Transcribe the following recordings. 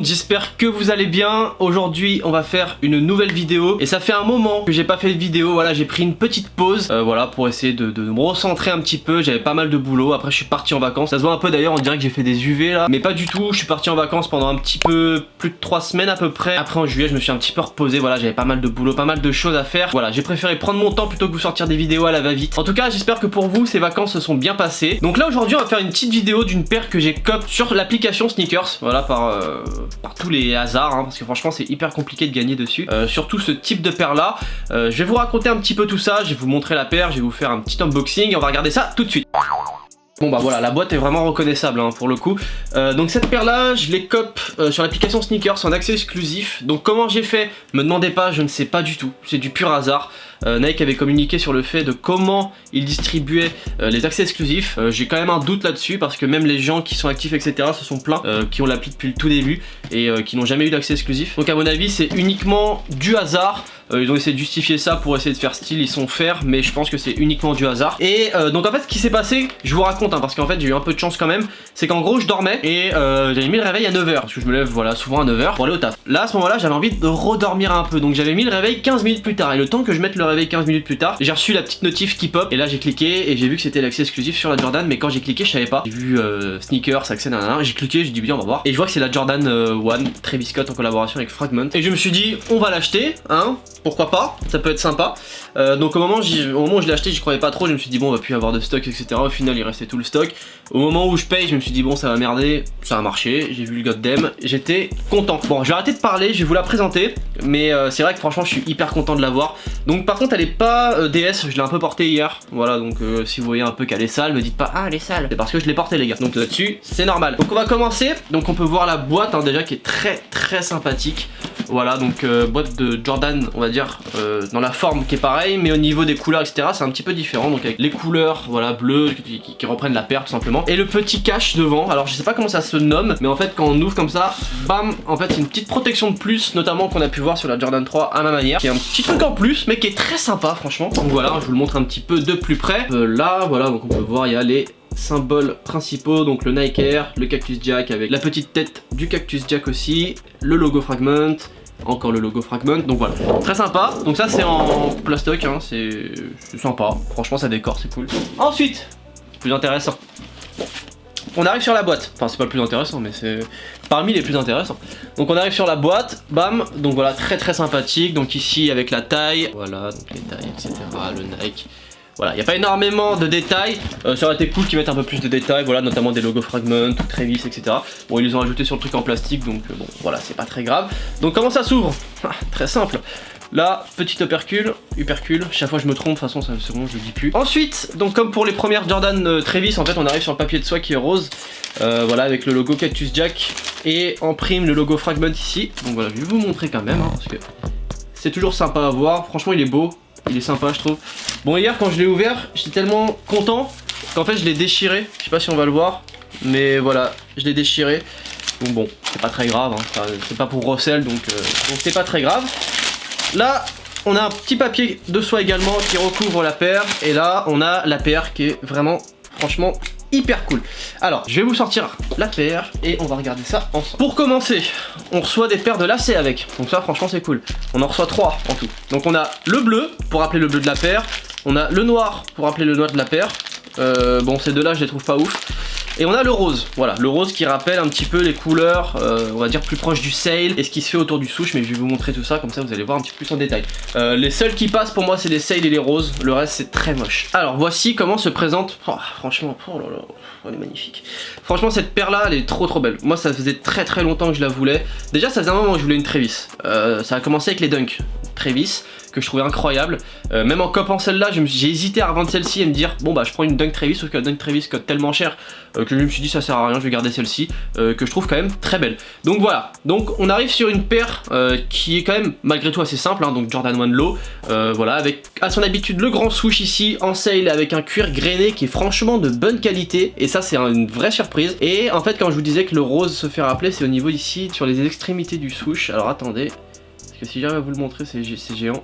j'espère que vous allez bien. Aujourd'hui on va faire une nouvelle vidéo et ça fait un moment que j'ai pas fait de vidéo. Voilà, j'ai pris une petite pause voilà, pour essayer de me recentrer un petit peu. J'avais pas mal de boulot, après je suis parti en vacances. Ça se voit un peu d'ailleurs, on dirait que j'ai fait des UV là, mais pas du tout. Je suis parti en vacances pendant un petit peu plus de 3 semaines à peu près. Après en juillet je me suis un petit peu reposé. Voilà, j'avais pas mal de boulot, pas mal de choses à faire. Voilà, j'ai préféré prendre mon temps plutôt que vous sortir des vidéos à la va-vite. En tout cas j'espère que pour vous ces vacances se sont bien passées. Donc là aujourd'hui on va faire une petite vidéo d'une paire que j'ai cop sur l'application Sneakers. Voilà, par tous les hasards hein, parce que franchement c'est hyper compliqué de gagner dessus, surtout ce type de paire là. Je vais vous raconter un petit peu tout ça, je vais vous montrer la paire, je vais vous faire un petit unboxing et on va regarder ça tout de suite. Bon bah voilà, la boîte est vraiment reconnaissable hein, pour le coup. Donc cette paire là, je l'ai cop sur l'application Sneakers en accès exclusif. Donc comment j'ai fait, me demandez pas, je ne sais pas du tout, c'est du pur hasard. Nike avait communiqué sur le fait de comment il distribuait les accès exclusifs. J'ai quand même un doute là-dessus parce que même les gens qui sont actifs etc se sont plaints, qui ont l'appli depuis le tout début et qui n'ont jamais eu d'accès exclusif. Donc à mon avis c'est uniquement du hasard. Ils ont essayé de justifier ça pour essayer de faire style, ils sont fers, mais je pense que c'est uniquement du hasard. Et donc en fait ce qui s'est passé, je vous raconte hein, parce qu'en fait j'ai eu un peu de chance quand même. C'est qu'en gros je dormais et j'avais mis le réveil à 9h parce que je me lève voilà souvent à 9h pour aller au taf. Là à ce moment là j'avais envie de redormir un peu, donc j'avais mis le réveil 15 minutes plus tard. Et le temps que je mette le réveil 15 minutes plus tard, j'ai reçu la petite notif qui pop. Et là j'ai cliqué et j'ai vu que c'était l'accès exclusif sur la Jordan. Mais quand j'ai cliqué je savais pas, j'ai vu Sneakers, accès nanana. J'ai cliqué, j'ai dit bien on va voir. Et je vois que c'est la Jordan 1 Travis Scott en collaboration avec Fragment. Et je me suis dit on va l'acheter hein, pourquoi pas, ça peut être sympa. Donc au moment où je l'ai acheté j'y croyais pas trop. Je me suis dit bon on va plus avoir de stock etc. Au final il restait tout le stock. Au moment où je paye je me suis dit bon ça va merder. Ça a marché, j'ai vu le goddamn, j'étais content. Bon je vais arrêter de parler, je vais vous la présenter. Mais c'est vrai que franchement je suis hyper content de l'avoir. Donc par contre elle est pas DS, je l'ai un peu portée hier. Voilà donc si vous voyez un peu qu'elle est sale, me dites pas ah elle est sale. C'est parce que je l'ai portée les gars. Donc là-dessus c'est normal. Donc on va commencer. Donc on peut voir la boîte hein, déjà qui est très sympathique. Voilà donc boîte de Jordan on va dire dans la forme qui est pareil, mais au niveau des couleurs etc c'est un petit peu différent. Donc avec les couleurs voilà bleues qui reprennent la paire tout simplement. Et le petit cache devant, alors je sais pas comment ça se nomme, mais en fait quand on ouvre comme ça, bam, en fait c'est une petite protection de plus, notamment qu'on a pu voir sur la Jordan 3 à ma manière, qui est un petit truc en plus mais qui est très sympa franchement. Donc voilà, je vous le montre un petit peu de plus près. Là voilà, donc on peut voir il y a les symboles principaux, donc le Nike Air, le Cactus Jack avec la petite tête du Cactus Jack aussi, le logo Fragment, encore le logo Fragment, donc voilà, très sympa. Donc ça c'est en plastoc, hein, c'est sympa, franchement ça décore, c'est cool. Ensuite, plus intéressant, on arrive sur la boîte, enfin c'est pas le plus intéressant mais c'est parmi les plus intéressants. Donc on arrive sur la boîte, bam, donc voilà très sympathique. Donc ici avec la taille, voilà donc les tailles etc, le Nike. Voilà, il n'y a pas énormément de détails, ça aurait été cool qu'ils mettent un peu plus de détails, voilà, notamment des logos Fragment, Travis, etc. Bon, ils les ont ajoutés sur le truc en plastique, donc bon, voilà, c'est pas très grave. Donc comment ça s'ouvre? Très simple. Là, petit opercule, chaque fois je me trompe, de toute façon c'est bon, je le dis plus. Ensuite, donc comme pour les premières Jordan Travis, en fait on arrive sur le papier de soie qui est rose, voilà, avec le logo Cactus Jack, et en prime le logo Fragment ici. Donc voilà, je vais vous montrer quand même, hein, parce que c'est toujours sympa à voir, franchement il est beau. Il est sympa je trouve. Bon hier quand je l'ai ouvert, j'étais tellement content qu'en fait je l'ai déchiré. Je sais pas si on va le voir, mais voilà, je l'ai déchiré. Donc bon, c'est pas très grave, hein. C'est pas pour Rossel donc c'est pas très grave. Là, on a un petit papier de soie également qui recouvre la paire. Et là, on a la paire qui est vraiment, franchement, hyper cool. Alors, je vais vous sortir la paire et on va regarder ça ensemble. Pour commencer, on reçoit des paires de lacets avec. Donc ça, franchement, c'est cool. On en reçoit 3 en tout. Donc on a le bleu pour rappeler le bleu de la paire. On a le noir pour rappeler le noir de la paire. Bon, ces deux-là, je les trouve pas ouf. Et on a le rose, voilà, le rose qui rappelle un petit peu les couleurs, on va dire plus proche du sail et ce qui se fait autour du souche, mais je vais vous montrer tout ça, comme ça vous allez voir un petit peu plus en détail. Les seuls qui passent pour moi c'est les sails et les roses, le reste c'est très moche. Alors voici comment se présente, franchement, oh là là, elle est magnifique. Franchement cette paire là elle est trop belle, moi ça faisait très longtemps que je la voulais. Déjà ça faisait un moment que je voulais une Travis, ça a commencé avec les Dunk Travis, que je trouvais incroyable. Même en copant celle-là, j'ai hésité à revendre celle-ci et me dire bon bah je prends une Dunk Travis, sauf que la Dunk Travis coûte tellement cher que je me suis dit ça sert à rien, je vais garder celle-ci, que je trouve quand même très belle. Donc voilà, donc on arrive sur une paire qui est quand même malgré tout assez simple, hein, donc Jordan 1 Low, voilà, avec à son habitude le grand swoosh ici en sail avec un cuir grainé qui est franchement de bonne qualité, et ça c'est une vraie surprise. Et en fait quand je vous disais que le rose se fait rappeler, c'est au niveau ici sur les extrémités du swoosh. Alors attendez, parce que si j'arrive à vous le montrer c'est géant.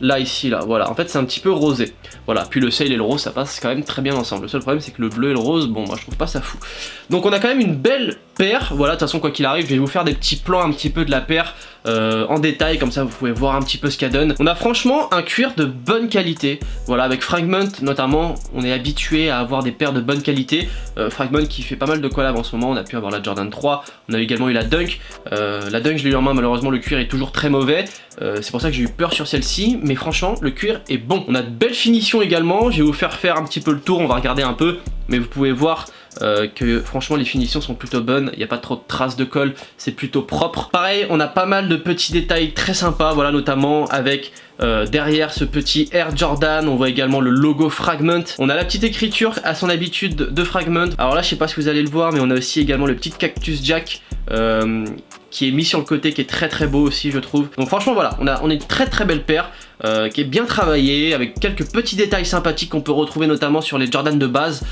là ici là, voilà, en fait c'est un petit peu rosé, voilà, puis le sale et le rose ça passe quand même très bien ensemble. Le seul problème c'est que le bleu et le rose, bon moi je trouve pas ça fou. Donc on a quand même une belle paire, voilà, de toute façon quoi qu'il arrive je vais vous faire des petits plans un petit peu de la paire en détail, comme ça vous pouvez voir un petit peu ce qu'elle donne. On a franchement un cuir de bonne qualité, voilà, avec Fragment notamment, on est habitué à avoir des paires de bonne qualité. Fragment qui fait pas mal de collabs en ce moment, on a pu avoir la Jordan 3, on a également eu la Dunk, la Dunk je l'ai eu en main, malheureusement le cuir est toujours très mauvais, c'est pour ça que j'ai eu peur sur celle-ci, mais franchement le cuir est bon. On a de belles finitions également, je vais vous faire un petit peu le tour, on va regarder un peu, mais vous pouvez voir que franchement les finitions sont plutôt bonnes, il n'y a pas trop de traces de colle, c'est plutôt propre. Pareil, on a pas mal de petits détails très sympas, voilà, notamment avec derrière ce petit Air Jordan, on voit également le logo Fragment. On a la petite écriture à son habitude de Fragment. Alors là je sais pas si vous allez le voir, mais on a aussi également le petit Cactus Jack qui est mis sur le côté, qui est très beau aussi je trouve. Donc franchement voilà, on a une très belle paire qui est bien travaillée, avec quelques petits détails sympathiques qu'on peut retrouver notamment sur les Jordan de base,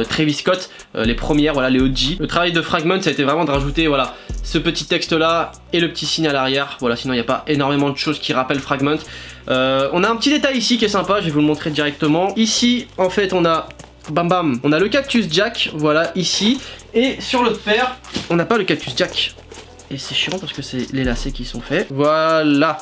Travis Scott, les premières, voilà, les OG. Le travail de Fragment ça a été vraiment de rajouter voilà ce petit texte là et le petit signe à l'arrière, voilà, sinon il n'y a pas énormément de choses qui rappellent Fragment. On a un petit détail ici qui est sympa, je vais vous le montrer directement. Ici en fait on a on a le Cactus Jack, voilà ici, et sur l'autre paire on n'a pas le Cactus Jack. Et c'est chiant parce que c'est les lacets qui sont faits. Voilà,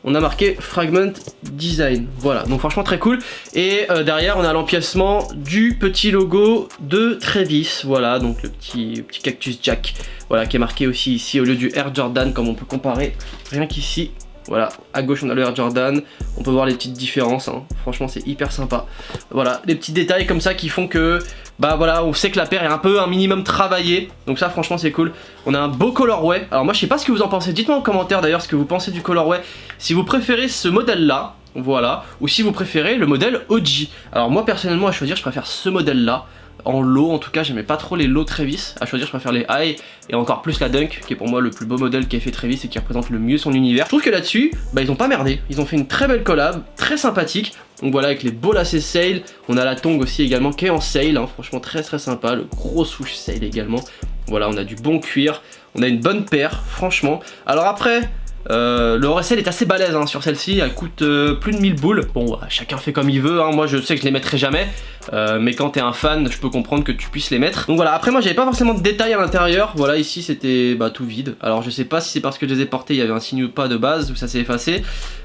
on a marqué Fragment Design. Voilà, donc franchement très cool. Et derrière on a l'empiècement du petit logo de Travis. Voilà, donc le petit Cactus Jack, voilà, qui est marqué aussi ici au lieu du Air Jordan, comme on peut comparer rien qu'ici. Voilà, à gauche on a le Air Jordan, on peut voir les petites différences, hein. Franchement c'est hyper sympa. Voilà, des petits détails comme ça qui font que, bah voilà, on sait que la paire est un minimum travaillée. Donc ça franchement c'est cool. On a un beau colorway, alors moi je sais pas ce que vous en pensez, dites-moi en commentaire d'ailleurs ce que vous pensez du colorway. Si vous préférez ce modèle là, voilà, ou si vous préférez le modèle OG. Alors moi personnellement à choisir je préfère ce modèle là. En low en tout cas, j'aimais pas trop les low Travis, à choisir je préfère les high et encore plus la Dunk qui est pour moi le plus beau modèle qu'a fait Travis et qui représente le mieux son univers. Je trouve que là-dessus, bah ils ont pas merdé, ils ont fait une très belle collab, très sympathique. Donc voilà, avec les beaux lacets sale, on a la tongue aussi également qui est en sale, hein. Franchement très sympa, le gros souche sale également. Voilà, on a du bon cuir, on a une bonne paire, franchement. Alors après, le resell est assez balèze hein, sur celle-ci, elle coûte plus de 1000 boules. Bon, ouais, chacun fait comme il veut, hein. Moi je sais que je les mettrai jamais, mais quand t'es un fan, je peux comprendre que tu puisses les mettre. Donc voilà, après moi j'avais pas forcément de détails à l'intérieur. Voilà, ici c'était bah, tout vide. Alors je sais pas si c'est parce que je les ai portés, il y avait un signe ou pas de base, ou ça s'est effacé.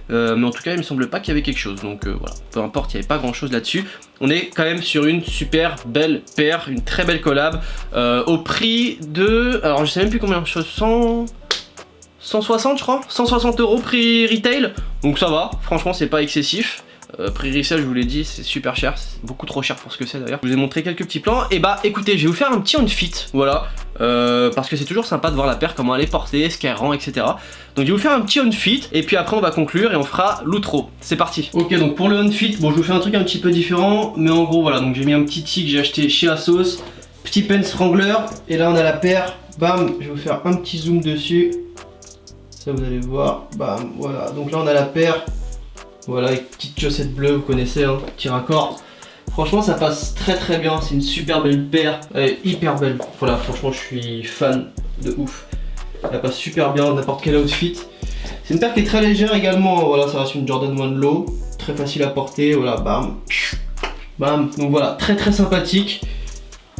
Mais en tout cas il me semble pas qu'il y avait quelque chose. Donc voilà, peu importe, il n'y avait pas grand chose là-dessus. On est quand même sur une super belle paire, une très belle collab. Au prix de... Alors je sais même plus combien, 160 je crois, 160 € prix retail, donc ça va, franchement c'est pas excessif. Prix resell je vous l'ai dit, c'est super cher, c'est beaucoup trop cher pour ce que c'est d'ailleurs. Je vous ai montré quelques petits plans, et bah écoutez, je vais vous faire un petit on fit, voilà, parce que c'est toujours sympa de voir la paire, comment elle est portée, ce qu'elle rend, etc. Donc je vais vous faire un petit on fit, et puis après on va conclure et on fera l'outro. C'est parti. Ok, donc pour le on fit, bon je vous fais un truc un petit peu différent, mais en gros voilà, donc j'ai mis un petit tee que j'ai acheté chez Asos, petit Pence Wrangler, et là on a la paire, bam, je vais vous faire un petit zoom dessus. Ça vous allez voir, bam, voilà, donc là on a la paire, voilà, avec petite chaussette bleue, vous connaissez, hein, petit raccord. Franchement ça passe très bien, c'est une super belle paire, elle est hyper belle, voilà, franchement je suis fan de ouf. Elle passe super bien dans n'importe quel outfit. C'est une paire qui est très légère également, voilà, ça reste une Jordan 1 Low, très facile à porter, voilà, bam, bam, donc voilà, très sympathique.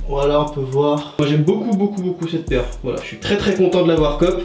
Voilà, on peut voir. Moi j'aime beaucoup cette paire. Voilà, je suis très content de l'avoir cop.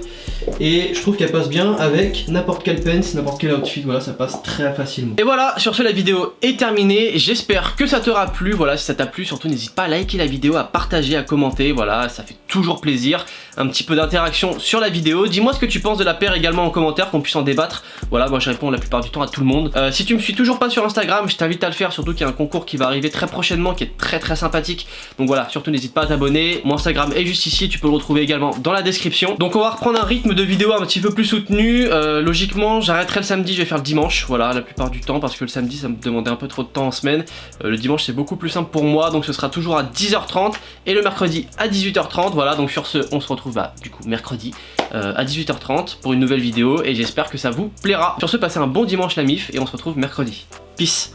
Et je trouve qu'elle passe bien avec n'importe quel pants, n'importe quel outfit. Voilà, ça passe très facilement. Et voilà, sur ce la vidéo est terminée. J'espère que ça t'aura plu. Voilà, si ça t'a plu, surtout n'hésite pas à liker la vidéo, à partager, à commenter. Voilà, ça fait toujours plaisir. Un petit peu d'interaction sur la vidéo. Dis-moi ce que tu penses de la paire également en commentaire, qu'on puisse en débattre. Voilà, moi je réponds la plupart du temps à tout le monde. Si tu me suis toujours pas sur Instagram, je t'invite à le faire. Surtout qu'il y a un concours qui va arriver très prochainement, qui est très sympathique. Donc voilà, surtout n'hésite pas à t'abonner. Mon Instagram est juste ici, tu peux le retrouver également dans la description. Donc on va reprendre un rythme de vidéo un petit peu plus soutenu. Logiquement j'arrêterai le samedi, je vais faire le dimanche, voilà, la plupart du temps, parce que le samedi ça me demandait un peu trop de temps en semaine. Le dimanche c'est beaucoup plus simple pour moi, donc ce sera toujours à 10h30 et le mercredi à 18h30. Voilà, donc sur ce on se retrouve du coup mercredi à 18h30 pour une nouvelle vidéo et j'espère que ça vous plaira. Sur ce, passez un bon dimanche la mif et on se retrouve mercredi. Peace.